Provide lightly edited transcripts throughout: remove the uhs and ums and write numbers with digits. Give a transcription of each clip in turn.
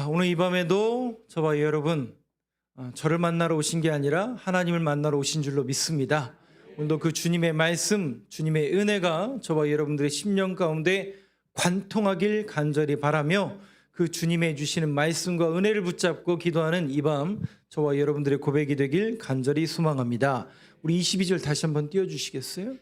오늘 이 밤에도 저와 여러분 저를 만나러 오신 게 아니라 하나님을 만나러 오신 줄로 믿습니다. 오늘도 그 주님의 말씀, 주님의 은혜가 저와 여러분들의 심령 가운데 관통하길 간절히 바라며 그 주님의 주시는 말씀과 은혜를 붙잡고 기도하는 이 밤 저와 여러분들의 고백이 되길 간절히 소망합니다. 우리 22절 다시 한번 띄워주시겠어요?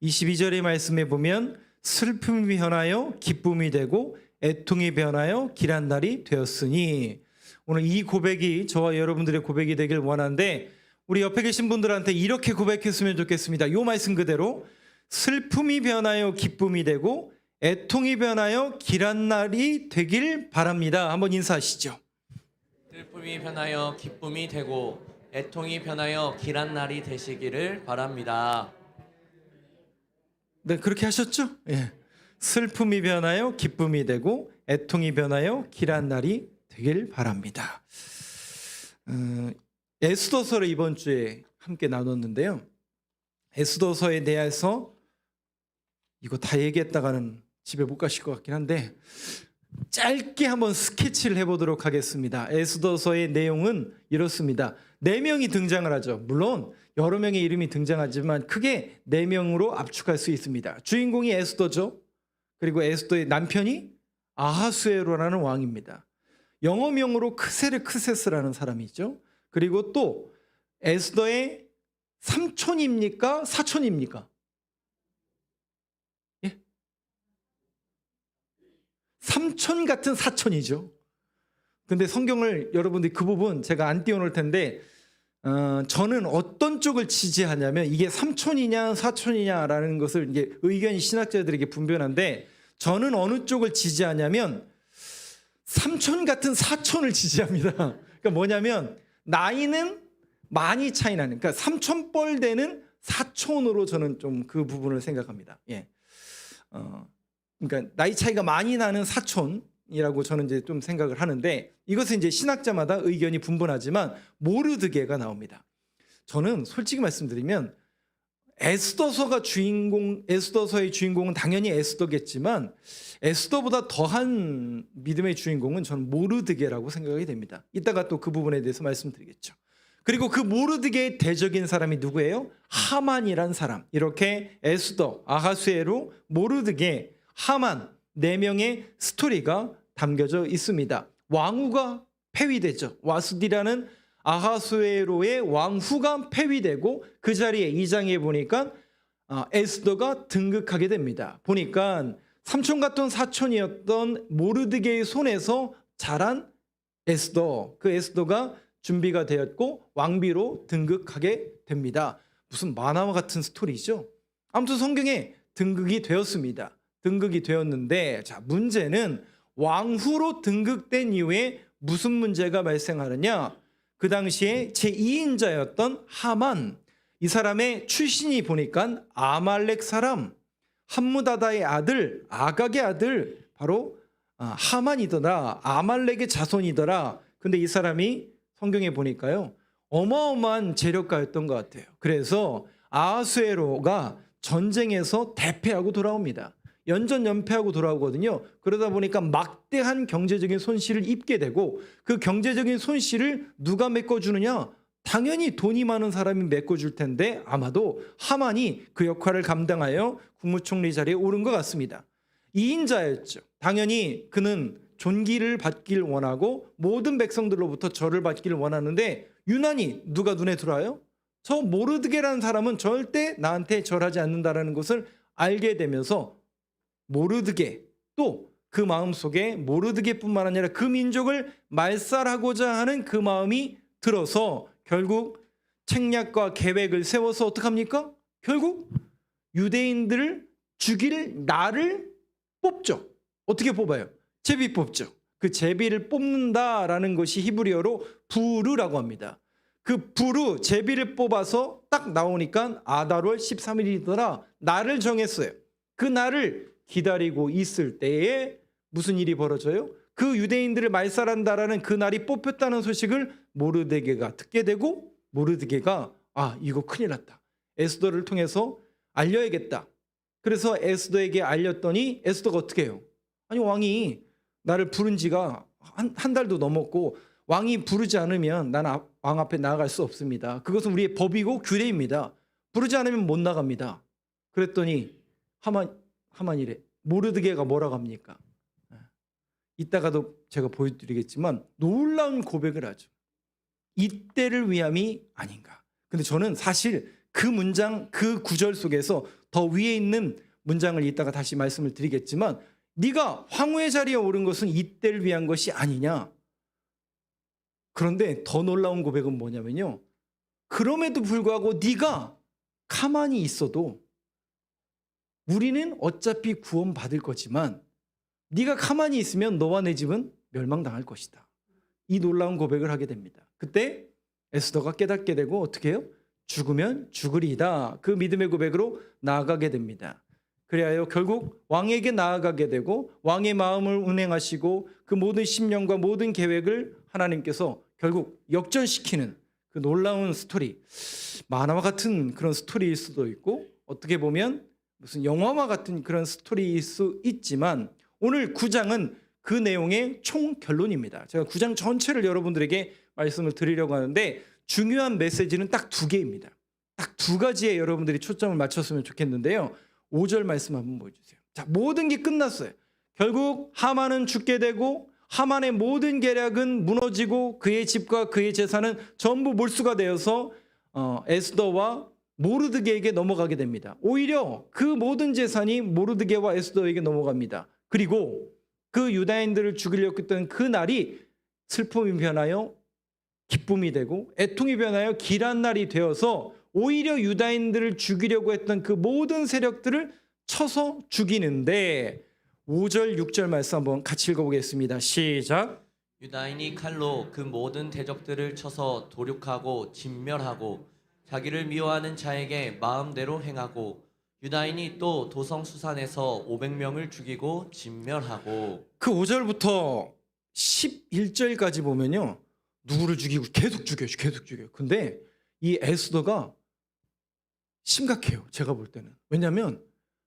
22절의 말씀에 보면 슬픔이 변하여 기쁨이 되고 애통이 변하여 길한 날이 되었으니, 오늘 이 고백이 저와 여러분들의 고백이 되길 원하는데 우리 옆에 계신 분들한테 이렇게 고백했으면 좋겠습니다. 이 말씀 그대로 슬픔이 변하여 기쁨이 되고 애통이 변하여 길한 날이 되길 바랍니다. 한번 인사하시죠. 슬픔이 변하여 기쁨이 되고 애통이 변하여 길한 날이 되시기를 바랍니다. 네, 그렇게 하셨죠? 예. 슬픔이 변하여 기쁨이 되고 애통이 변하여 길한 날이 되길 바랍니다. 에스더서를 이번 주에 함께 나눴는데요. 에스더서에 대해서 이거 다 얘기했다가는 집에 못 가실 것 같긴 한데 짧게 한번 스케치를 해보도록 하겠습니다. 에스더서의 내용은 이렇습니다. 4명이 등장을 하죠. 물론 여러 명의 이름이 등장하지만 크게 4명으로 압축할 수 있습니다. 주인공이 에스더죠. 그리고 에스더의 남편이 아하수에로라는 왕입니다. 영어명으로 크세르크세스라는 사람이죠. 그리고 또 에스더의 삼촌입니까? 사촌입니까? 예? 삼촌 같은 사촌이죠. 근데 성경을 여러분들이 그 부분 제가 안 띄워놓을 텐데 저는 어떤 쪽을 지지하냐면 이게 삼촌이냐 사촌이냐라는 것을 이게 의견이 신학자들에게 분분한데 저는 어느 쪽을 지지하냐면 삼촌 같은 사촌을 지지합니다. 그러니까 뭐냐면 나이는 많이 차이 나는, 그러니까 삼촌뻘 되는 사촌으로 저는 좀 그 부분을 생각합니다. 예. 그러니까 나이 차이가 많이 나는 사촌이라고 저는 이제 좀 생각을 하는데 이것은 이제 신학자마다 의견이 분분하지만 모르드게가 나옵니다. 저는 솔직히 말씀드리면 에스더서의 주인공은 당연히 에스더겠지만 에스더보다 더한 믿음의 주인공은 저는 모르드게라고 생각이 됩니다. 이따가 또 그 부분에 대해서 말씀드리겠죠. 그리고 그 모르드게의 대적인 사람이 누구예요? 하만이란 사람. 이렇게 에스더, 아하수에로, 모르드게, 하만 4명의 스토리가 담겨져 있습니다. 왕후가 폐위되죠. 와수디라는 아하수에로의 왕후가 폐위되고 그 자리에 2장에 보니까 에스더가 등극하게 됩니다. 보니까 삼촌 같던 사촌이었던 모르드게의 손에서 자란 에스더, 그 에스더가 준비가 되었고 왕비로 등극하게 됩니다. 무슨 만화와 같은 스토리죠. 아무튼 성경에 등극이 되었습니다. 등극이 되었는데 자, 문제는 왕후로 등극된 이후에 무슨 문제가 발생하느냐? 그 당시에 제2인자였던 하만, 이 사람의 출신이 보니까 아말렉 사람, 함무다다의 아들, 아각의 아들, 바로 하만이더라. 아말렉의 자손이더라. 근데 이 사람이 성경에 보니까요 어마어마한 재력가였던 것 같아요. 그래서 아하수에로가 전쟁에서 대패하고 돌아옵니다. 연전연패하고 돌아오거든요. 그러다 보니까 막대한 경제적인 손실을 입게 되고 그 경제적인 손실을 누가 메꿔주느냐? 당연히 돈이 많은 사람이 메꿔줄 텐데 아마도 하만이 그 역할을 감당하여 국무총리 자리에 오른 것 같습니다. 2인자였죠. 당연히 그는 존귀를 받길 원하고 모든 백성들로부터 절을 받기를 원하는데 유난히 누가 눈에 들어와요? 저 모르드게라는 사람은 절대 나한테 절하지 않는다라는 것을 알게 되면서 모르드게, 또 그 마음속에 모르드게뿐만 아니라 그 민족을 말살하고자 하는 그 마음이 들어서 결국 책략과 계획을 세워서 어떡합니까? 결국 유대인들을 죽일 날을 뽑죠. 어떻게 뽑아요? 제비 뽑죠. 그 제비를 뽑는다라는 것이 히브리어로 부르라고 합니다. 그 부르, 제비를 뽑아서 딱 나오니까 아달월 13일이더라. 날을 정했어요. 그 날을 기다리고 있을 때에 무슨 일이 벌어져요? 그 유대인들을 말살한다라는 그 날이 뽑혔다는 소식을 모르드게가 듣게 되고 모르드게가 이거 큰일 났다. 에스더를 통해서 알려야겠다. 그래서 에스더에게 알렸더니 에스더가 어떻게 해요? 아니 왕이 나를 부른 지가 한 달도 넘었고 왕이 부르지 않으면 나는 왕 앞에 나아갈 수 없습니다. 그것은 우리의 법이고 규례입니다. 부르지 않으면 못 나갑니다. 그랬더니 하만이래. 모르드게가 뭐라고 합니까? 이따가도 제가 보여드리겠지만 놀라운 고백을 하죠. 이때를 위함이 아닌가. 근데 저는 사실 그 문장, 그 구절 속에서 더 위에 있는 문장을 이따가 다시 말씀을 드리겠지만 네가 황후의 자리에 오른 것은 이때를 위한 것이 아니냐. 그런데 더 놀라운 고백은 뭐냐면요. 그럼에도 불구하고 네가 가만히 있어도 우리는 어차피 구원받을 거지만 네가 가만히 있으면 너와 내 집은 멸망당할 것이다. 이 놀라운 고백을 하게 됩니다. 그때 에스더가 깨닫게 되고 어떻게 해요? 죽으면 죽으리이다. 그 믿음의 고백으로 나아가게 됩니다. 그리하여 결국 왕에게 나아가게 되고 왕의 마음을 운행하시고 그 모든 심령과 모든 계획을 하나님께서 결국 역전시키는 그 놀라운 스토리. 만화와 같은 그런 스토리일 수도 있고 어떻게 보면 무슨 영화와 같은 그런 스토리일 수 있지만 오늘 9장은 그 내용의 총결론입니다. 제가 9장 전체를 여러분들에게 말씀을 드리려고 하는데 중요한 메시지는 딱 2개입니다. 딱 2가지에 여러분들이 초점을 맞췄으면 좋겠는데요. 5절 말씀 한번 보여주세요. 자, 모든 게 끝났어요. 결국 하만은 죽게 되고 하만의 모든 계략은 무너지고 그의 집과 그의 재산은 전부 몰수가 되어서 에스더와 모르드게에게 넘어가게 됩니다. 오히려 그 모든 재산이 모르드게와 에스더에게 넘어갑니다. 그리고 그 유다인들을 죽이려고 했던 그 날이 슬픔이 변하여 기쁨이 되고 애통이 변하여 길한 날이 되어서 오히려 유다인들을 죽이려고 했던 그 모든 세력들을 쳐서 죽이는데 5절 6절 말씀 한번 같이 읽어보겠습니다. 시작. 유다인이 칼로 그 모든 대적들을 쳐서 도륙하고 진멸하고 자기를 미워하는 자에게 마음대로 행하고 유다인이 또 도성 수산에서 500명을 죽이고 진멸하고. 그 5절부터 11절까지 보면요. 누구를 죽이고 계속 죽여요. 근데 이 에스더가 심각해요. 제가 볼 때는. 왜냐하면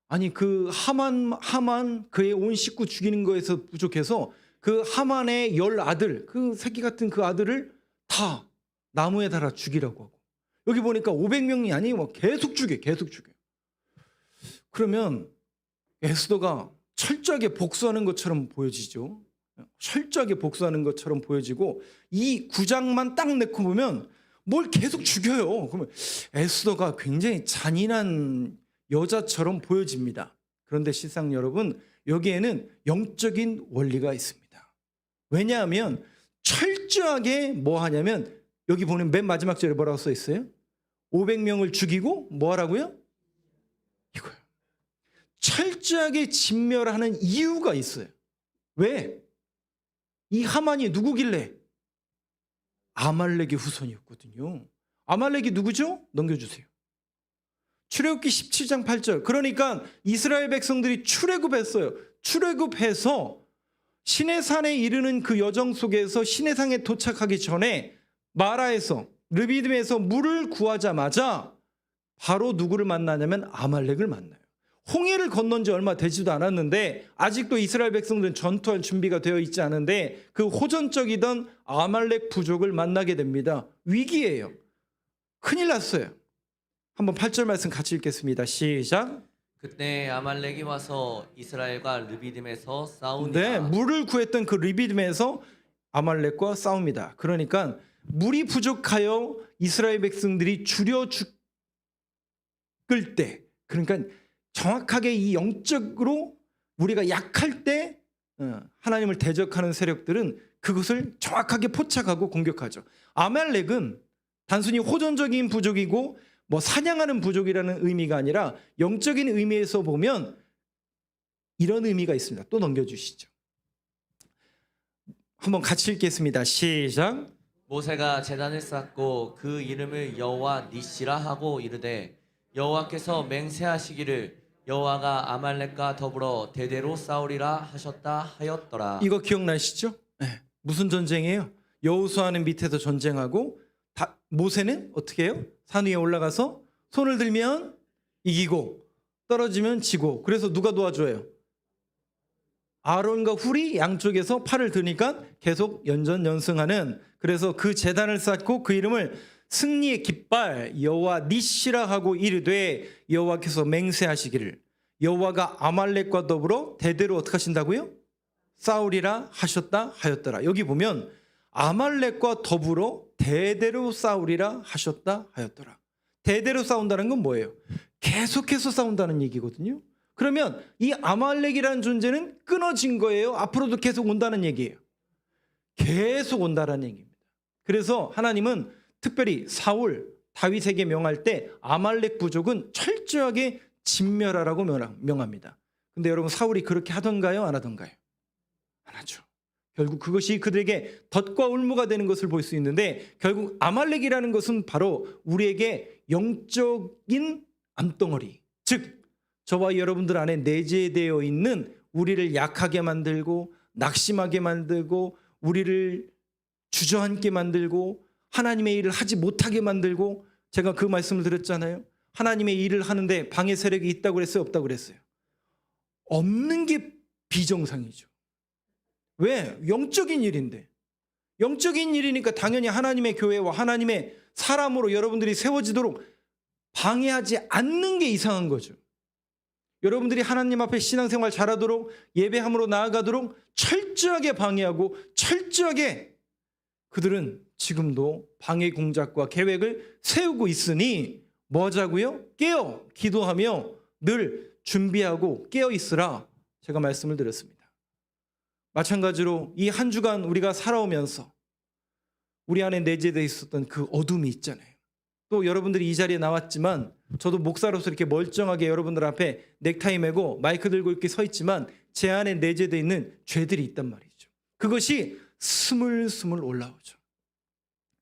아니 그 하만 그의 온 식구 죽이는 거에서 부족해서 그 하만의 10아들 그 새끼 같은 그 아들을 다 나무에 달아 죽이라고 하고 여기 보니까 500명이 아니고 계속 죽여. 그러면 에스더가 철저하게 복수하는 것처럼 보여지죠. 철저하게 복수하는 것처럼 보여지고 이 9장만 딱 내고 보면 뭘 계속 죽여요. 그러면 에스더가 굉장히 잔인한 여자처럼 보여집니다. 그런데 실상 여러분 여기에는 영적인 원리가 있습니다. 왜냐하면 철저하게 뭐 하냐면 여기 보면 맨 마지막 절에 뭐라고 써 있어요? 500명을 죽이고 뭐 하라고요? 이거요. 철저하게 진멸하는 이유가 있어요. 왜? 이 하만이 누구길래? 아말렉의 후손이었거든요. 아말렉이 누구죠? 넘겨주세요. 출애굽기 17장 8절. 그러니까 이스라엘 백성들이 출애굽했어요. 출애굽해서 시내산에 이르는 그 여정 속에서 시내산에 도착하기 전에 마라에서 르비딤에서 물을 구하자마자 바로 누구를 만나냐면 아말렉을 만나요. 홍해를 건넌 지 얼마 되지도 않았는데 아직도 이스라엘 백성들은 전투할 준비가 되어 있지 않은데 그 호전적이던 아말렉 부족을 만나게 됩니다. 위기예요. 큰일 났어요. 한번 8절 말씀 같이 읽겠습니다. 시작. 그때 아말렉이 와서 이스라엘과 르비딤에서 싸우니라. 네, 물을 구했던 그 르비딤에서 아말렉과 싸웁니다. 그러니까 물이 부족하여 이스라엘 백성들이 줄여 죽을 때, 그러니까 정확하게 이 영적으로 우리가 약할 때 하나님을 대적하는 세력들은 그것을 정확하게 포착하고 공격하죠. 아말렉은 단순히 호전적인 부족이고 뭐 사냥하는 부족이라는 의미가 아니라 영적인 의미에서 보면 이런 의미가 있습니다. 또 넘겨주시죠. 한번 같이 읽겠습니다. 시작. 모세가 제단을 쌓고 그 이름을 여호와 니시라 하고 이르되 여호와께서 맹세하시기를 여호와가 아말렉과 더불어 대대로 싸우리라 하셨다 하였더라. 이거 기억나시죠? 네. 무슨 전쟁이에요? 여호수아는 밑에서 전쟁하고 모세는 어떻게 해요? 산 위에 올라가서 손을 들면 이기고 떨어지면 지고. 그래서 누가 도와줘요? 아론과 훌이 양쪽에서 팔을 드니까 계속 연전연승하는, 그래서 그 제단을 쌓고 그 이름을 승리의 깃발 여호와 니시라 하고 이르되 여호와께서 맹세하시기를 여호와가 아말렉과 더불어 대대로 어떻게 하신다고요? 싸우리라 하셨다 하였더라. 여기 보면 아말렉과 더불어 대대로 싸우리라 하셨다 하였더라. 대대로 싸운다는 건 뭐예요? 계속해서 싸운다는 얘기거든요. 그러면 이 아말렉이라는 존재는 끊어진 거예요? 앞으로도 계속 온다는 얘기예요? 계속 온다는 얘기입니다. 그래서 하나님은 특별히 사울, 다윗에게 명할 때 아말렉 부족은 철저하게 진멸하라고 명합니다. 근데 여러분, 사울이 그렇게 하던가요? 안 하던가요? 안 하죠. 결국 그것이 그들에게 덫과 울무가 되는 것을 볼 수 있는데, 결국 아말렉이라는 것은 바로 우리에게 영적인 암덩어리, 즉 저와 여러분들 안에 내재되어 있는 우리를 약하게 만들고 낙심하게 만들고 우리를 주저앉게 만들고 하나님의 일을 하지 못하게 만들고, 제가 그 말씀을 드렸잖아요. 하나님의 일을 하는데 방해 세력이 있다고 그랬어요? 없다고 그랬어요? 없는 게 비정상이죠. 왜? 영적인 일인데. 영적인 일이니까 당연히 하나님의 교회와 하나님의 사람으로 여러분들이 세워지도록 방해하지 않는 게 이상한 거죠. 여러분들이 하나님 앞에 신앙생활 잘하도록 예배함으로 나아가도록 철저하게 방해하고 철저하게 그들은 지금도 방해 공작과 계획을 세우고 있으니 뭐 하자고요? 깨어 기도하며 늘 준비하고 깨어 있으라, 제가 말씀을 드렸습니다. 마찬가지로 이 한 주간 우리가 살아오면서 우리 안에 내재되어 있었던 그 어둠이 있잖아요. 또 여러분들이 이 자리에 나왔지만 저도 목사로서 이렇게 멀쩡하게 여러분들 앞에 넥타이 메고 마이크 들고 이렇게 서 있지만 제 안에 내재되어 있는 죄들이 있단 말이죠. 그것이 스물스물 올라오죠.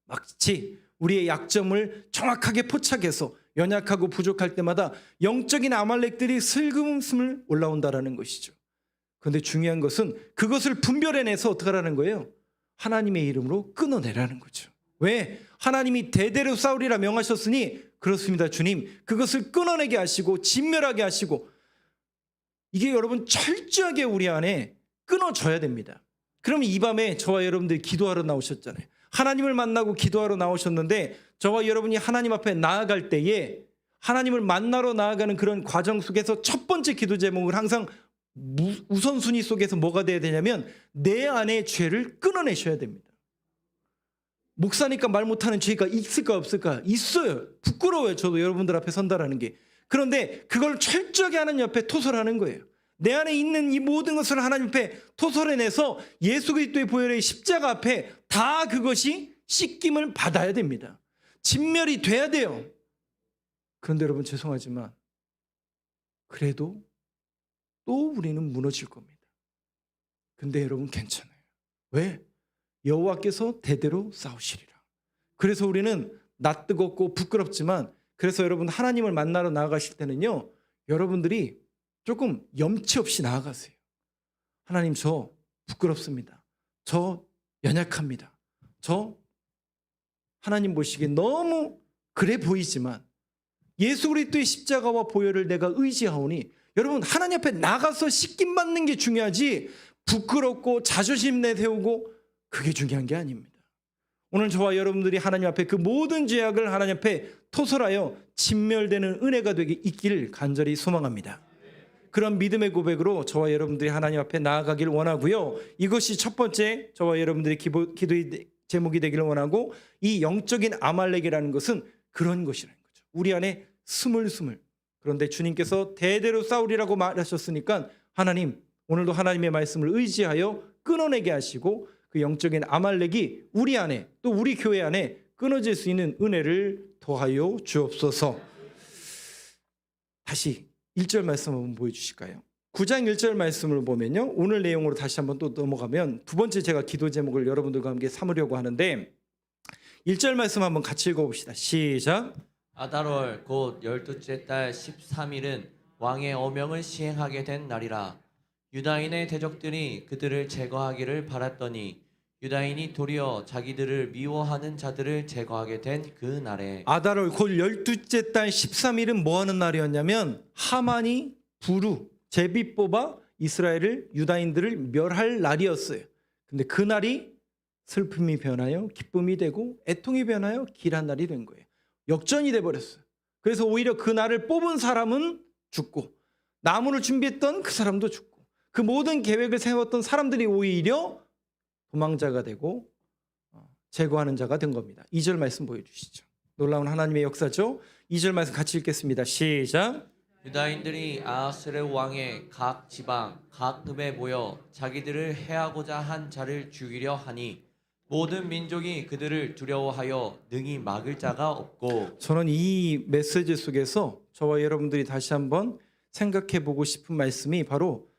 마치 우리의 약점을 정확하게 포착해서 연약하고 부족할 때마다 영적인 아말렉들이 슬금슬금 올라온다라는 것이죠. 그런데 중요한 것은 그것을 분별해내서 어떻게 하라는 거예요? 하나님의 이름으로 끊어내라는 거죠. 왜? 하나님이 대대로 싸우리라 명하셨으니 그렇습니다 주님, 그것을 끊어내게 하시고 진멸하게 하시고, 이게 여러분 철저하게 우리 안에 끊어져야 됩니다. 그럼 이 밤에 저와 여러분들이 기도하러 나오셨잖아요. 하나님을 만나고 기도하러 나오셨는데 저와 여러분이 하나님 앞에 나아갈 때에 하나님을 만나러 나아가는 그런 과정 속에서 첫 번째 기도 제목을 항상 우선순위 속에서 뭐가 돼야 되냐면 내 안의 죄를 끊어내셔야 됩니다. 목사니까 말 못하는 죄가 있을까 없을까? 있어요. 부끄러워요. 저도 여러분들 앞에 선다라는 게. 그런데 그걸 철저하게 하는 옆에 토설하는 거예요. 내 안에 있는 이 모든 것을 하나님 앞에 토설해내서 예수 그리스도의 보혈의 십자가 앞에 다 그것이 씻김을 받아야 됩니다. 진멸이 돼야 돼요. 그런데 여러분 죄송하지만 그래도 또 우리는 무너질 겁니다. 근데 여러분 괜찮아요. 왜? 여호와께서 대대로 싸우시리라. 그래서 우리는 낯뜨겁고 부끄럽지만, 그래서 여러분 하나님을 만나러 나아가실 때는요, 여러분들이 조금 염치 없이 나아가세요. 하나님, 저 부끄럽습니다. 저 연약합니다. 저 하나님 보시기에 너무 그래 보이지만 예수 그리스도의 십자가와 보혈을 내가 의지하오니, 여러분 하나님 앞에 나가서 씻김 받는 게 중요하지 부끄럽고 자존심 내세우고 그게 중요한 게 아닙니다. 오늘 저와 여러분들이 하나님 앞에 그 모든 죄악을 하나님 앞에 토설하여 진멸되는 은혜가 되게 있기를 간절히 소망합니다. 그런 믿음의 고백으로 저와 여러분들이 하나님 앞에 나아가길 원하고요. 이것이 첫 번째 저와 여러분들의 기도의 제목이 되기를 원하고, 이 영적인 아말렉이라는 것은 그런 것이라는 거죠. 우리 안에 스물스물. 그런데 주님께서 대대로 싸우리라고 말하셨으니까 하나님, 오늘도 하나님의 말씀을 의지하여 끊어내게 하시고 그 영적인 아말렉이 우리 안에 또 우리 교회 안에 끊어질 수 있는 은혜를 더하여 주옵소서. 다시 1절 말씀 한번 보여주실까요? 9장 1절 말씀을 보면요, 오늘 내용으로 다시 한번 또 넘어가면 두 번째 제가 기도 제목을 여러분들과 함께 삼으려고 하는데, 1절 말씀 한번 같이 읽어봅시다. 시작. 아달월 곧 12째 달 13일은 왕의 어명을 시행하게 된 날이라. 유다인의 대적들이 그들을 제거하기를 바랐더니 유다인이 도리어 자기들을 미워하는 자들을 제거하게 된 그 날에. 아달월 곧 12째 달 13일은 뭐 하는 날이었냐면 하만이 부루 제비 뽑아 이스라엘을 유다인들을 멸할 날이었어요. 근데 그 날이 슬픔이 변하여 기쁨이 되고 애통이 변하여 길한 날이 된 거예요. 역전이 돼 버렸어요. 그래서 오히려 그 날을 뽑은 사람은 죽고 나무를 준비했던 그 사람도 죽고 그 모든 계획을 세웠던 사람들이 오히려 도망자가 되고 제거하는 자가 된 겁니다. 2절 말씀 보여주시죠. 놀라운 하나님의 역사죠. 2절 말씀 같이 읽겠습니다. 시작. 유다인들이 아하스웨로 왕의 각 지방 각 읍에 모여 자기들을 해하고자 한 자를 죽이려 하니 모든 민족이 그들을 두려워하여 능히 막을 자가 없고. 저는 이 메시지 속에서 저와 여러분들이 다시 한번 생각해 보고 싶은 말씀이 바로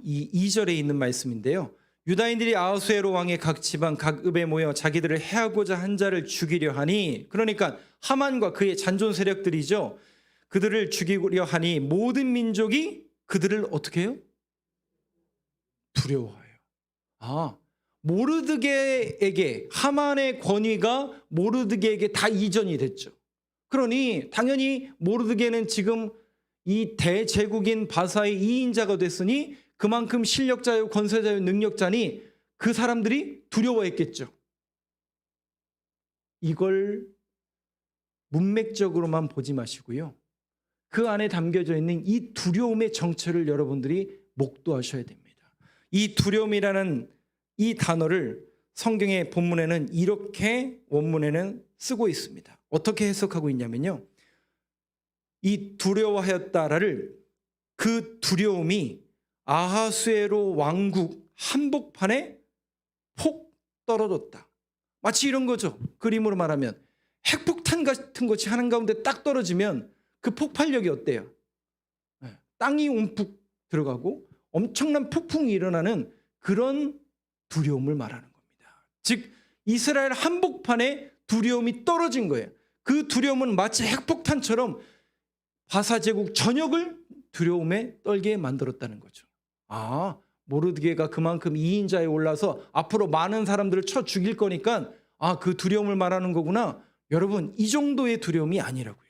이 2절에 있는 말씀인데요. 유다인들이 아하스웨로 왕의 각 지방 각 읍에 모여 자기들을 해하고자 한 자를 죽이려 하니, 그러니까 하만과 그의 잔존 세력들이죠. 그들을 죽이려 하니 모든 민족이 그들을 어떻게 해요? 두려워해요. 모르드게에게 하만의 권위가 모르드게에게 다 이전이 됐죠. 그러니 당연히 모르드게는 지금 이 대제국인 바사의 2인자가 됐으니 그만큼 실력자요 권세자요 능력자니 그 사람들이 두려워했겠죠. 이걸 문맥적으로만 보지 마시고요. 그 안에 담겨져 있는 이 두려움의 정체를 여러분들이 목도하셔야 됩니다. 이 두려움이라는 이 단어를 성경의 본문에는 이렇게 원문에는 쓰고 있습니다. 어떻게 해석하고 있냐면요. 이 두려워하였다를 그 두려움이 아하스웨로 왕국 한복판에 폭 떨어졌다. 마치 이런 거죠. 그림으로 말하면 핵폭탄 같은 것이 한가운데 딱 떨어지면 그 폭발력이 어때요? 땅이 움푹 들어가고 엄청난 폭풍이 일어나는 그런 두려움을 말하는 겁니다. 즉 이스라엘 한복판에 두려움이 떨어진 거예요. 그 두려움은 마치 핵폭탄처럼 바사 제국 전역을 두려움에 떨게 만들었다는 거죠. 모르드게가 그만큼 2인자에 올라서 앞으로 많은 사람들을 쳐 죽일 거니까 그 두려움을 말하는 거구나. 여러분, 이 정도의 두려움이 아니라고요.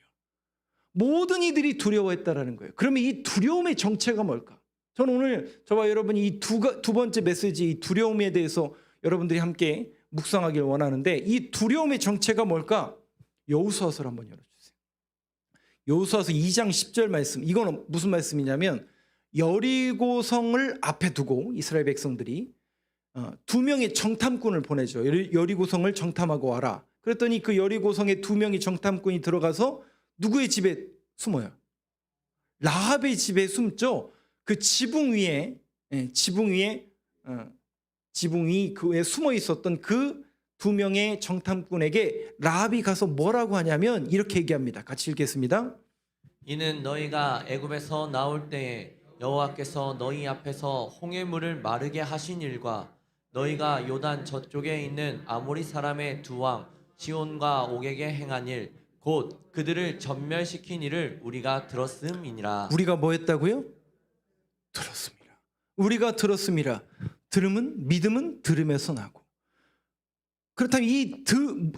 모든 이들이 두려워했다라는 거예요. 그러면 이 두려움의 정체가 뭘까? 저는 오늘 저와 여러분이 이 두 번째 메시지, 이 두려움에 대해서 여러분들이 함께 묵상하길 원하는데, 이 두려움의 정체가 뭘까? 여호수아서를 한번 열어주세요. 여호수아서 2장 10절 말씀. 이건 무슨 말씀이냐면 여리고성을 앞에 두고 이스라엘 백성들이 두 명의 정탐꾼을 보내죠. 여리고성을 정탐하고 와라. 그랬더니 그 여리고성에 두 명의 정탐꾼이 들어가서 누구의 집에 숨어요? 라합의 집에 숨죠. 그 지붕 위에 그에 숨어 있었던 그 두 명의 정탐꾼에게 라합이 가서 뭐라고 하냐면 이렇게 얘기합니다. 같이 읽겠습니다. 이는 너희가 애굽에서 나올 때에 여호와께서 너희 앞에서 홍해물을 마르게 하신 일과 너희가 요단 저쪽에 있는 아모리 사람의 두 왕 시온과 옥에게 행한 일 곧 그들을 전멸시킨 일을 우리가 들었음이니라. 우리가 뭐 했다고요? 들었습니다. 우리가 들었습니다. 믿음은 들음에서 나고. 그렇다면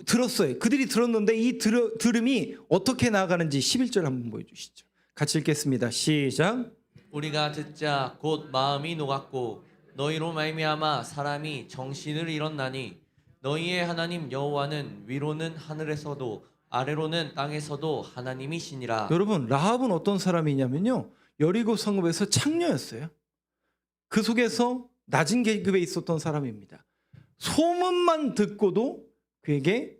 들었어요. 그들이 들었는데 이 들음이 어떻게 나아가는지 11절 한번 보여주시죠. 같이 읽겠습니다. 시작. 우리가 듣자 곧 마음이 녹았고 너희로 말미암아 사람이 정신을 잃었나니 너희의 하나님 여호와는 위로는 하늘에서도 아래로는 땅에서도 하나님이시니라. 여러분, 라합은 어떤 사람이냐면요, 여리고 성읍에서 창녀였어요. 그 속에서 낮은 계급에 있었던 사람입니다. 소문만 듣고도 그에게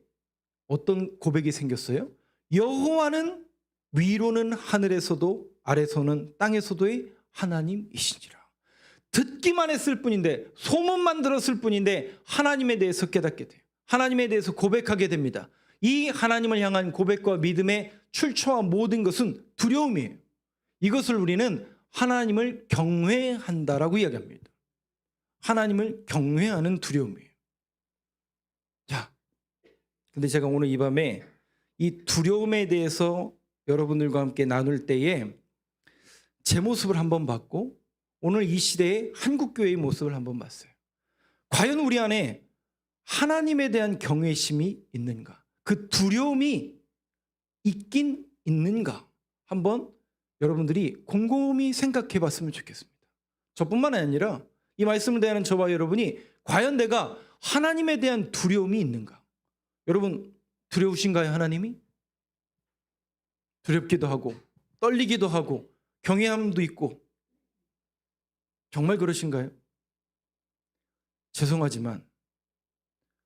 어떤 고백이 생겼어요? 여호와는 위로는 하늘에서도 아래서는 땅에서도의 하나님이시니라. 듣기만 했을 뿐인데, 소문만 들었을 뿐인데 하나님에 대해서 깨닫게 돼요. 하나님에 대해서 고백하게 됩니다. 이 하나님을 향한 고백과 믿음의 출처와 모든 것은 두려움이에요. 이것을 우리는 하나님을 경외한다라고 이야기합니다. 하나님을 경외하는 두려움이에요. 자, 근데 제가 오늘 이 밤에 이 두려움에 대해서 여러분들과 함께 나눌 때에 제 모습을 한번 봤고, 오늘 이 시대의 한국교회의 모습을 한번 봤어요. 과연 우리 안에 하나님에 대한 경외심이 있는가? 그 두려움이 있긴 있는가? 한번 여러분들이 곰곰이 생각해 봤으면 좋겠습니다. 저뿐만 아니라 이 말씀을 대하는 저와 여러분이 과연 내가 하나님에 대한 두려움이 있는가? 여러분 두려우신가요? 하나님이? 두렵기도 하고 떨리기도 하고 경외함도 있고 정말 그러신가요? 죄송하지만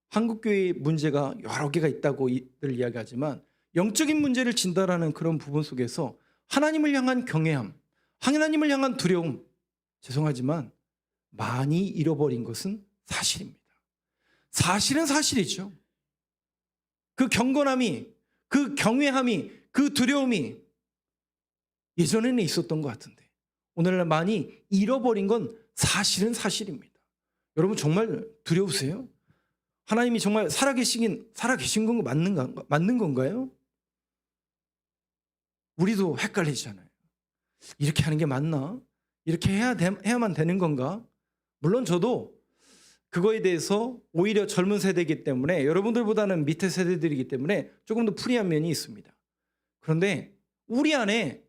한국교회의 문제가 여러 개가 있다고들 이야기하지만 영적인 문제를 진단하는 그런 부분 속에서 하나님을 향한 경외함, 하나님을 향한 두려움, 죄송하지만 많이 잃어버린 것은 사실입니다. 사실은 사실이죠. 그 경건함이, 그 경외함이, 그 두려움이 예전에는 있었던 것 같은데 오늘날 많이 잃어버린 건 사실은 사실입니다. 여러분 정말 두려우세요? 하나님이 정말 살아계신 건 맞는 건가요? 우리도 헷갈리잖아요. 이렇게 하는 게 맞나? 이렇게 해야만 되는 건가? 물론 저도 그거에 대해서 오히려 젊은 세대이기 때문에 여러분들보다는 밑에 세대들이기 때문에 조금 더 프리한 면이 있습니다. 그런데 우리 안에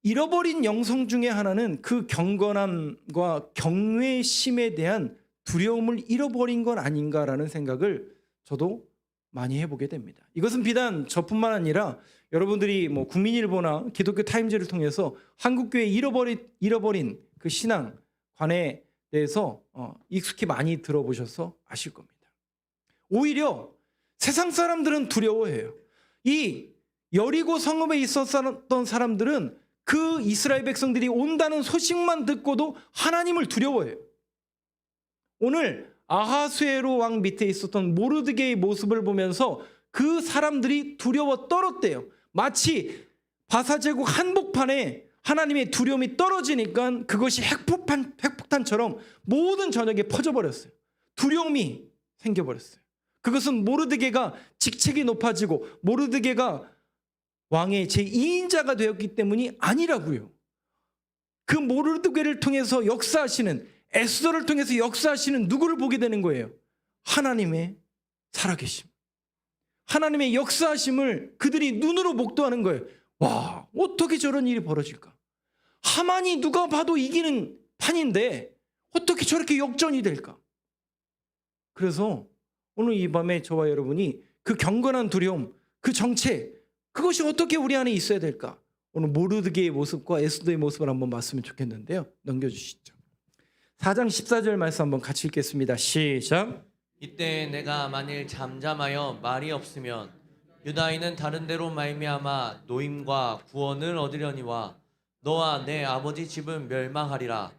잃어버린 영성 중에 하나는 그 경건함과 경외심에 대한 두려움을 잃어버린 건 아닌가라는 생각을 저도 많이 해보게 됩니다. 이것은 비단 저뿐만 아니라 여러분들이 뭐 국민일보나 기독교 타임즈를 통해서 한국교회 잃어버린 그 신앙관에 대해서 익숙히 많이 들어보셔서 아실 겁니다. 오히려 세상 사람들은 두려워해요. 이 여리고 성읍에 있었던 사람들은 그 이스라엘 백성들이 온다는 소식만 듣고도 하나님을 두려워해요. 오늘 아하수에로 왕 밑에 있었던 모르드게의 모습을 보면서 그 사람들이 두려워 떨었대요. 마치 바사제국 한복판에 하나님의 두려움이 떨어지니까 그것이 핵폭탄처럼 모든 전역에 퍼져버렸어요. 두려움이 생겨버렸어요. 그것은 모르드게가 직책이 높아지고 모르드게가 왕의 제2인자가 되었기 때문이 아니라고요. 그 모르드게를 통해서 역사하시는, 에스더를 통해서 역사하시는 누구를 보게 되는 거예요? 하나님의 살아계심, 하나님의 역사하심을 그들이 눈으로 목도하는 거예요. 와, 어떻게 저런 일이 벌어질까? 하만이 누가 봐도 이기는 판인데 어떻게 저렇게 역전이 될까? 그래서 오늘 이 밤에 저와 여러분이 그 경건한 두려움, 그 정체, 그것이 어떻게 우리 안에 있어야 될까? 오늘 모르드게의 모습과 에스더의 모습을 한번 봤으면 좋겠는데요. 넘겨주시죠. 4장 14절 말씀 한번 같이 읽겠습니다. 시작. 이때 내가 만일 잠잠하여 말이 없으면 유다인은 다른 데로 말미암아 노임과 구원을 얻으려니와 너와 내 아버지 집은 멸망하리라.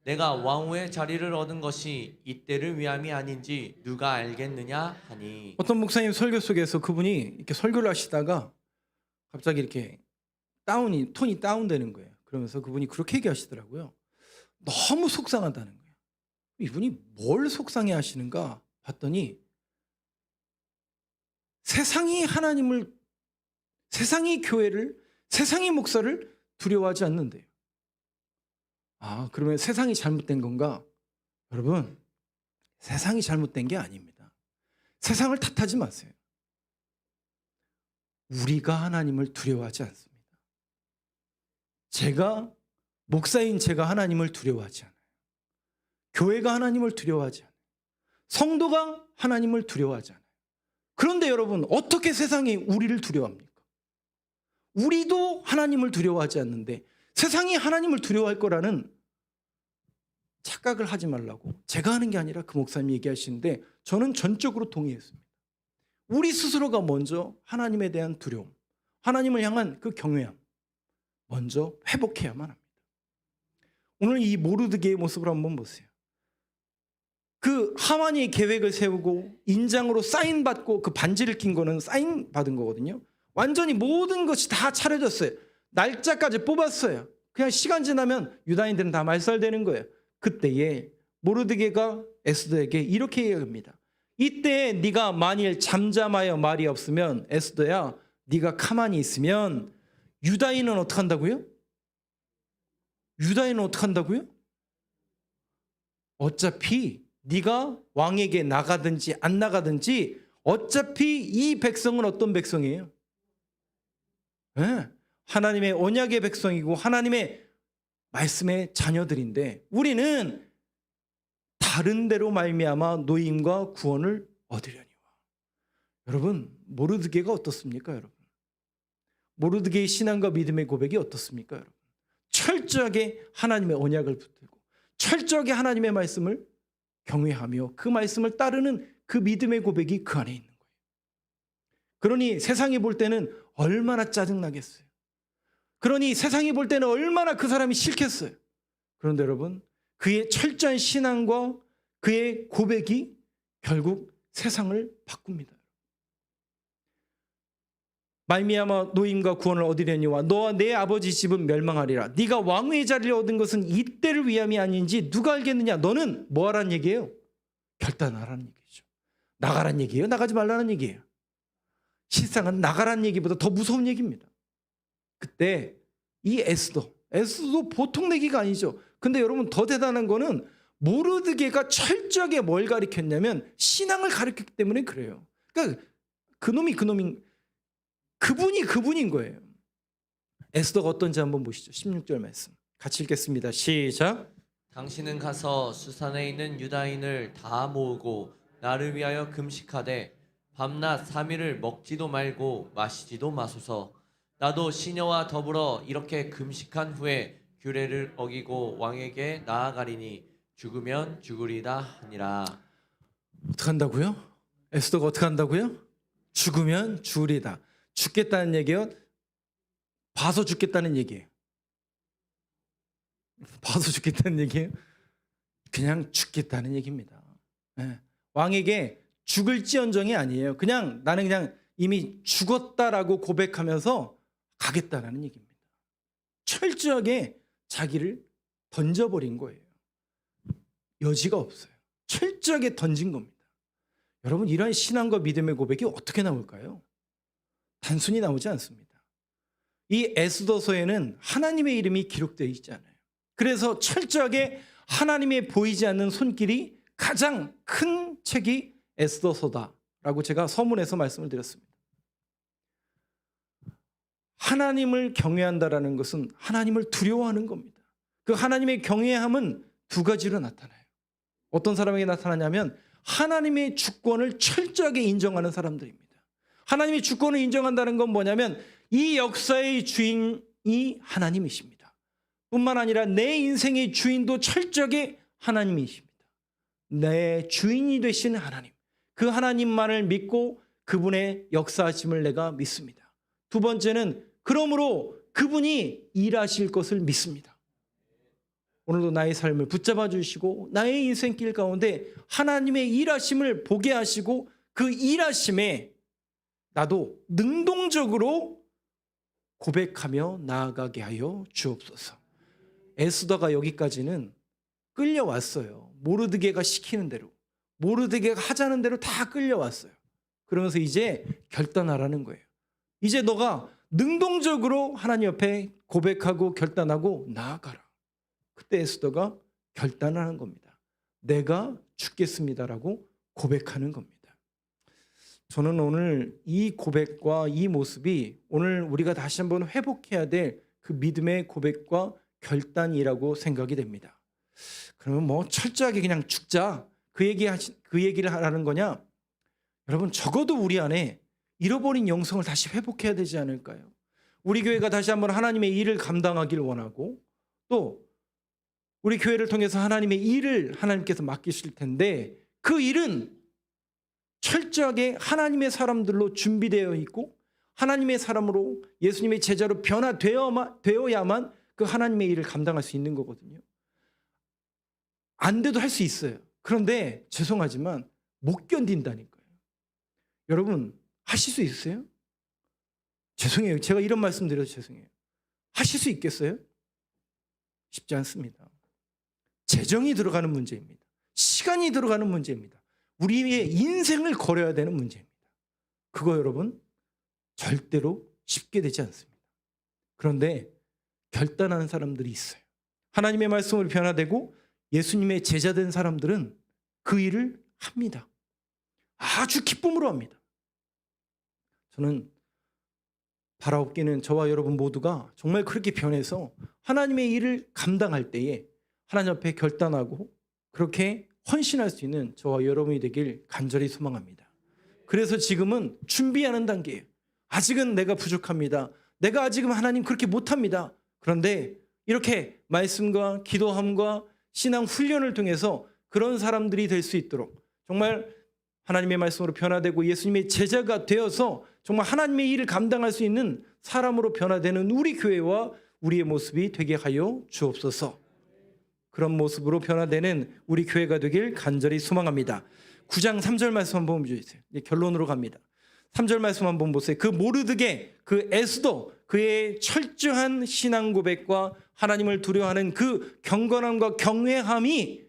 내가 왕후의 자리를 얻은 것이 이때를 위함이 아닌지 누가 알겠느냐 하니. 어떤 목사님 설교 속에서 그분이 이렇게 설교를 하시다가 갑자기 이렇게 톤이 다운되는 거예요. 그러면서 그분이 그렇게 얘기하시더라고요. 너무 속상하다는 거예요. 이분이 뭘 속상해 하시는가 봤더니 세상이 하나님을, 세상이 교회를, 세상이 목사를 두려워하지 않는데요. 아, 그러면 세상이 잘못된 건가? 여러분, 세상이 잘못된 게 아닙니다. 세상을 탓하지 마세요. 우리가 하나님을 두려워하지 않습니다. 목사인 제가 하나님을 두려워하지 않아요. 교회가 하나님을 두려워하지 않아요. 성도가 하나님을 두려워하지 않아요. 그런데 여러분, 어떻게 세상이 우리를 두려워합니까? 우리도 하나님을 두려워하지 않는데 세상이 하나님을 두려워할 거라는 착각을 하지 말라고 제가 하는 게 아니라 그 목사님이 얘기하시는데 저는 전적으로 동의했습니다. 우리 스스로가 먼저 하나님에 대한 두려움, 하나님을 향한 그 경외함 먼저 회복해야만 합니다. 오늘 이 모르드게의 모습을 한번 보세요. 그 하만이 계획을 세우고 인장으로 사인 받고 그 반지를 낀 거는 사인 받은 거거든요. 완전히 모든 것이 다 차려졌어요. 날짜까지 뽑았어요. 그냥 시간 지나면 유다인들은 다 말살되는 거예요. 그때에 모르드게가 에스더에게 이렇게 얘기합니다. 이때 네가 만일 잠잠하여 말이 없으면 에스더야, 네가 가만히 있으면 유다인은 어떻게 한다고요? 유다인은 어떻게 한다고요? 어차피 네가 왕에게 나가든지 안 나가든지 어차피 이 백성은 어떤 백성이에요? 네, 하나님의 언약의 백성이고 하나님의 말씀의 자녀들인데 우리는 다른 데로 말미암아 노임과 구원을 얻으려니와. 여러분, 모르드게가 어떻습니까, 여러분? 모르드게의 신앙과 믿음의 고백이 어떻습니까, 여러분? 철저하게 하나님의 언약을 붙들고 철저하게 하나님의 말씀을 경외하며 그 말씀을 따르는 그 믿음의 고백이 그 안에 있는 거예요. 그러니 세상이 볼 때는 얼마나 짜증나겠어요. 그러니 세상이 볼 때는 얼마나 그 사람이 싫겠어요. 그런데 여러분, 그의 철저한 신앙과 그의 고백이 결국 세상을 바꿉니다. 말미암아 노임과 구원을 얻으려니와 너와 내 아버지 집은 멸망하리라. 네가 왕의 자리를 얻은 것은 이때를 위함이 아닌지 누가 알겠느냐. 너는 뭐 하라는 얘기예요? 결단하라는 얘기죠. 나가라는 얘기예요? 나가지 말라는 얘기예요? 실상은 나가라는 얘기보다 더 무서운 얘기입니다. 그때 이 에스더도 보통 내기가 아니죠. 근데 여러분, 더 대단한 거는 모르드게가 철저하게 뭘 가르쳤냐면 신앙을 가르쳤기 때문에 그래요. 그러니까 그분이 그분인 거예요. 에스더가 어떤지 한번 보시죠. 16절 말씀 같이 읽겠습니다. 시작. 당신은 가서 수산에 있는 유다인을 다 모으고 나를 위하여 금식하되 밤낮 3일을 먹지도 말고 마시지도 마소서. 나도 시녀와 더불어 이렇게 금식한 후에 규례를 어기고 왕에게 나아가리니 죽으면 죽으리다 하니라. 어떻게 한다고요? 에스더가 어떻게 한다고요? 죽으면 죽으리다. 죽겠다는 얘기요? 봐서 죽겠다는 얘기예요. 봐서 죽겠다는 얘기예요? 그냥 죽겠다는 얘기입니다. 네. 왕에게 죽을지언정이 아니에요. 그냥 나는 그냥 이미 죽었다라고 고백하면서 가겠다라는 얘기입니다. 철저하게 자기를 던져버린 거예요. 여지가 없어요. 철저하게 던진 겁니다. 여러분, 이러한 신앙과 믿음의 고백이 어떻게 나올까요? 단순히 나오지 않습니다. 이 에스더서에는 하나님의 이름이 기록되어 있지 않아요. 그래서 철저하게 하나님의 보이지 않는 손길이 가장 큰 책이 에스더서다라고 제가 서문에서 말씀을 드렸습니다. 하나님을 경외한다라는 것은 하나님을 두려워하는 겁니다. 그 하나님의 경외함은 두 가지로 나타나요. 어떤 사람에게 나타나냐면 하나님의 주권을 철저하게 인정하는 사람들입니다. 하나님의 주권을 인정한다는 건 뭐냐면 이 역사의 주인이 하나님이십니다. 뿐만 아니라 내 인생의 주인도 철저하게 하나님이십니다. 내 주인이 되신 하나님, 그 하나님만을 믿고 그분의 역사하심을 내가 믿습니다. 두 번째는 그러므로 그분이 일하실 것을 믿습니다. 오늘도 나의 삶을 붙잡아 주시고 나의 인생길 가운데 하나님의 일하심을 보게 하시고 그 일하심에 나도 능동적으로 고백하며 나아가게 하여 주옵소서. 에스더가 여기까지는 끌려왔어요. 모르드게가 시키는 대로, 모르드게가 하자는 대로 다 끌려왔어요. 그러면서 이제 결단하라는 거예요. 이제 너가 능동적으로 하나님 옆에 고백하고 결단하고 나아가라. 그때 에스더가 결단하는 겁니다. 내가 죽겠습니다라고 고백하는 겁니다. 저는 오늘 이 고백과 이 모습이 오늘 우리가 다시 한번 회복해야 될 그 믿음의 고백과 결단이라고 생각이 됩니다. 그러면 뭐 철저하게 그냥 죽자 그 얘기를 하라는 거냐? 여러분, 적어도 우리 안에 잃어버린 영성을 다시 회복해야 되지 않을까요? 우리 교회가 다시 한번 하나님의 일을 감당하길 원하고 또 우리 교회를 통해서 하나님의 일을 하나님께서 맡기실 텐데 그 일은 철저하게 하나님의 사람들로 준비되어 있고 하나님의 사람으로 예수님의 제자로 변화되어야만 그 하나님의 일을 감당할 수 있는 거거든요. 안 돼도 할 수 있어요. 그런데 죄송하지만 못 견딘다니까요. 여러분, 하실 수 있으세요? 죄송해요. 제가 이런 말씀 드려서 죄송해요. 하실 수 있겠어요? 쉽지 않습니다. 재정이 들어가는 문제입니다. 시간이 들어가는 문제입니다. 우리의 인생을 걸어야 되는 문제입니다. 그거 여러분 절대로 쉽게 되지 않습니다. 그런데 결단하는 사람들이 있어요. 하나님의 말씀으로 변화되고 예수님의 제자된 사람들은 그 일을 합니다. 아주 기쁨으로 합니다. 저는 바라옵기는 저와 여러분 모두가 정말 그렇게 변해서 하나님의 일을 감당할 때에 하나님 앞에 결단하고 그렇게 헌신할 수 있는 저와 여러분이 되길 간절히 소망합니다. 그래서 지금은 준비하는 단계예요. 아직은 내가 부족합니다. 내가 아직은 하나님 그렇게 못합니다. 그런데 이렇게 말씀과 기도함과 신앙 훈련을 통해서 그런 사람들이 될 수 있도록 정말 하나님의 말씀으로 변화되고 예수님의 제자가 되어서 정말 하나님의 일을 감당할 수 있는 사람으로 변화되는 우리 교회와 우리의 모습이 되게 하여 주옵소서. 그런 모습으로 변화되는 우리 교회가 되길 간절히 소망합니다. 9장 3절 말씀 한번 보여주세요. 이제 결론으로 갑니다. 3절 말씀 한번 보세요. 그 모르드게, 그 에스더, 그의 철저한 신앙 고백과 하나님을 두려워하는 그 경건함과 경외함이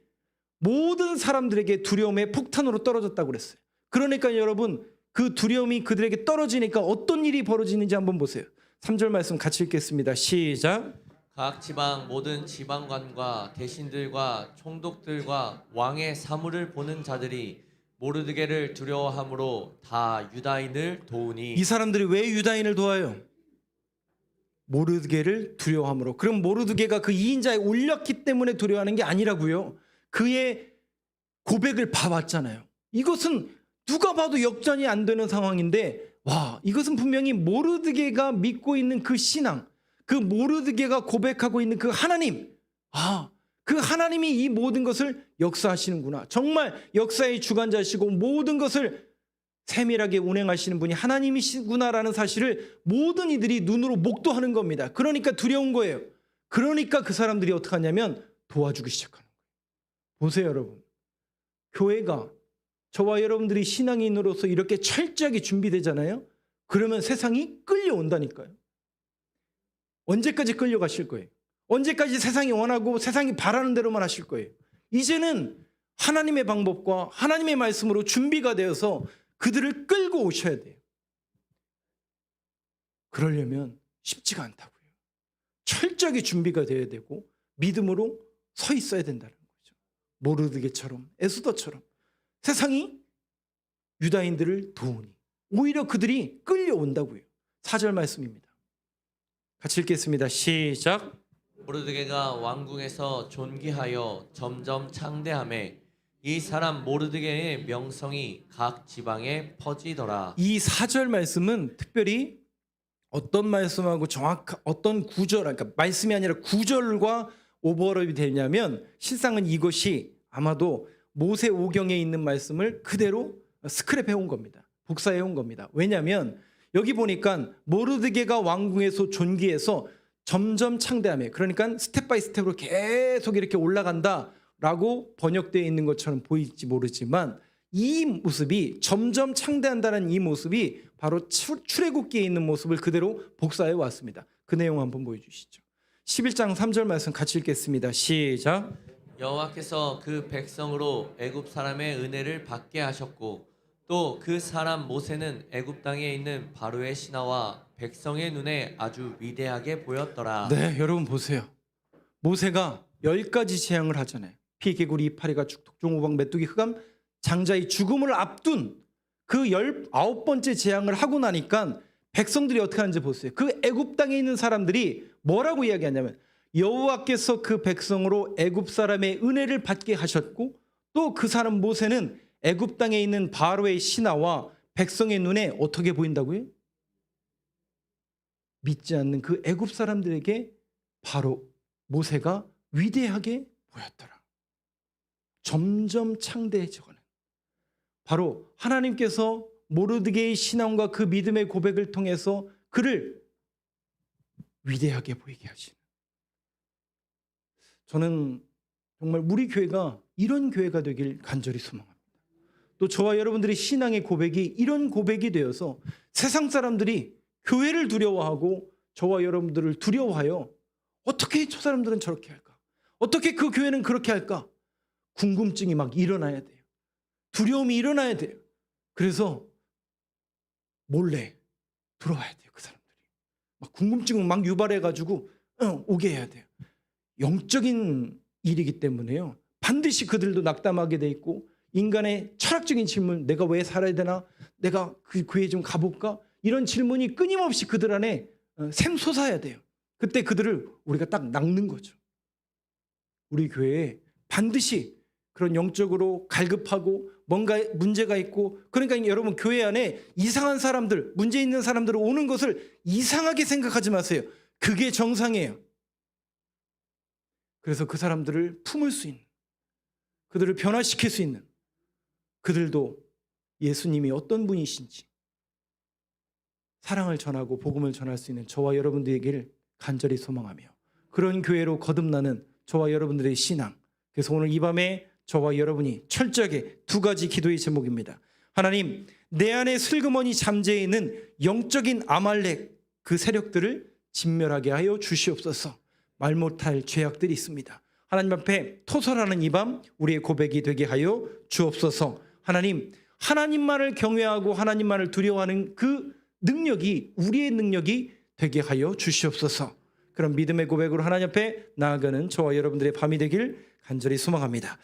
모든 사람들에게 두려움의 폭탄으로 떨어졌다고 그랬어요. 그러니까 여러분, 그 두려움이 그들에게 떨어지니까 어떤 일이 벌어지는지 한번 보세요. 3절 말씀 같이 읽겠습니다. 시작. 각 지방 모든 지방관과 대신들과 총독들과 왕의 사물을 보는 자들이 모르드게를 두려워함으로 다 유다인을 도우니. 이 사람들이 왜 유다인을 도와요? 모르드게를 두려워함으로. 그럼 모르드게가 그 2인자에 올렸기 때문에 두려워하는 게 아니라고요. 그의 고백을 봐왔잖아요. 이것은 누가 봐도 역전이 안 되는 상황인데, 와, 이것은 분명히 모르드게가 믿고 있는 그 신앙, 그 모르드게가 고백하고 있는 그 하나님, 그 하나님이 이 모든 것을 역사하시는구나. 정말 역사의 주관자시고 모든 것을 세밀하게 운행하시는 분이 하나님이시구나라는 사실을 모든 이들이 눈으로 목도하는 겁니다. 그러니까 두려운 거예요. 그러니까 그 사람들이 어떻게 하냐면 도와주기 시작하는 거예요. 보세요, 여러분. 교회가 저와 여러분들이 신앙인으로서 이렇게 철저하게 준비되잖아요. 그러면 세상이 끌려온다니까요. 언제까지 끌려가실 거예요? 언제까지 세상이 원하고 세상이 바라는 대로만 하실 거예요? 이제는 하나님의 방법과 하나님의 말씀으로 준비가 되어서 그들을 끌고 오셔야 돼요. 그러려면 쉽지가 않다고요. 철저하게 준비가 되어야 되고 믿음으로 서 있어야 된다는 거죠. 모르드게처럼, 에스더처럼 세상이 유다인들을 도우니 오히려 그들이 끌려온다고요. 4절 말씀입니다. 같이 읽겠습니다. 시작. 모르드게가 왕궁에서 존귀하여 점점 창대하매 이 사람 모르드게의 명성이 각 지방에 퍼지더라. 이 4절 말씀은 특별히 어떤 말씀하고 정확한 어떤 구절, 그러니까 말씀이 아니라 구절과 오버랩이 되냐면 실상은 이것이 아마도 모세 오경에 있는 말씀을 그대로 스크랩해 온 겁니다. 복사해 온 겁니다. 왜냐하면 여기 보니까 모르드게가 왕궁에서 존귀해서 점점 창대하며, 그러니까 스텝 바이 스텝으로 계속 이렇게 올라간다라고 번역되어 있는 것처럼 보일지 모르지만 이 모습이 점점 창대한다는 이 모습이 바로 출애굽기에 있는 모습을 그대로 복사해 왔습니다. 그 내용 한번 보여주시죠. 11장 3절 말씀 같이 읽겠습니다. 시작. 여호와께서 그 백성으로 애굽 사람의 은혜를 받게 하셨고 또 그 사람 모세는 애굽 땅에 있는 바로의 신하와 백성의 눈에 아주 위대하게 보였더라. 네, 여러분 보세요. 모세가 10가지 재앙을 하잖아요. 피, 개구리, 이파리가, 죽, 종, 우박, 메뚜기, 흑암, 장자의 죽음을 앞둔 그 19번째 재앙을 하고 나니까 백성들이 어떻게 하는지 보세요. 그 애굽 땅에 있는 사람들이 뭐라고 이야기하냐면 여호와께서 그 백성으로 애굽 사람의 은혜를 받게 하셨고 또 그 사람 모세는 애굽 땅에 있는 바로의 신하와 백성의 눈에 어떻게 보인다고요? 믿지 않는 그 애굽 사람들에게 바로 모세가 위대하게 보였더라. 점점 창대해져가는, 바로 하나님께서 모르드게의 신앙과 그 믿음의 고백을 통해서 그를 위대하게 보이게 하시는, 저는 정말 우리 교회가 이런 교회가 되길 간절히 소망합니다. 또 저와 여러분들의 신앙의 고백이 이런 고백이 되어서 세상 사람들이 교회를 두려워하고 저와 여러분들을 두려워하여 어떻게 저 사람들은 저렇게 할까? 어떻게 그 교회는 그렇게 할까? 궁금증이 막 일어나야 돼요. 두려움이 일어나야 돼요. 그래서 몰래 들어와야 돼요. 그 사람들이 막 궁금증을 막 유발해가지고 오게 해야 돼요. 영적인 일이기 때문에요. 반드시 그들도 낙담하게 돼 있고 인간의 철학적인 질문, 내가 왜 살아야 되나? 내가 그 교회에 좀 가볼까? 이런 질문이 끊임없이 그들 안에 샘솟아야 돼요. 그때 그들을 우리가 딱 낚는 거죠. 우리 교회에 반드시 그런 영적으로 갈급하고 뭔가 문제가 있고, 그러니까 여러분 교회 안에 이상한 사람들, 문제 있는 사람들 오는 것을 이상하게 생각하지 마세요. 그게 정상이에요. 그래서 그 사람들을 품을 수 있는, 그들을 변화시킬 수 있는, 그들도 예수님이 어떤 분이신지 사랑을 전하고 복음을 전할 수 있는 저와 여러분들에게를 간절히 소망하며, 그런 교회로 거듭나는 저와 여러분들의 신앙. 그래서 오늘 이 밤에 저와 여러분이 철저하게 두 가지 기도의 제목입니다. 하나님, 내 안에 슬그머니 잠재해 있는 영적인 아말렉 그 세력들을 진멸하게 하여 주시옵소서. 말 못할 죄악들이 있습니다. 하나님 앞에 토설하는 이 밤 우리의 고백이 되게 하여 주옵소서. 하나님, 하나님만을 경외하고 하나님만을 두려워하는 그 능력이 우리의 능력이 되게 하여 주시옵소서. 그런 믿음의 고백으로 하나님 앞에 나아가는 저와 여러분들의 밤이 되길 간절히 소망합니다.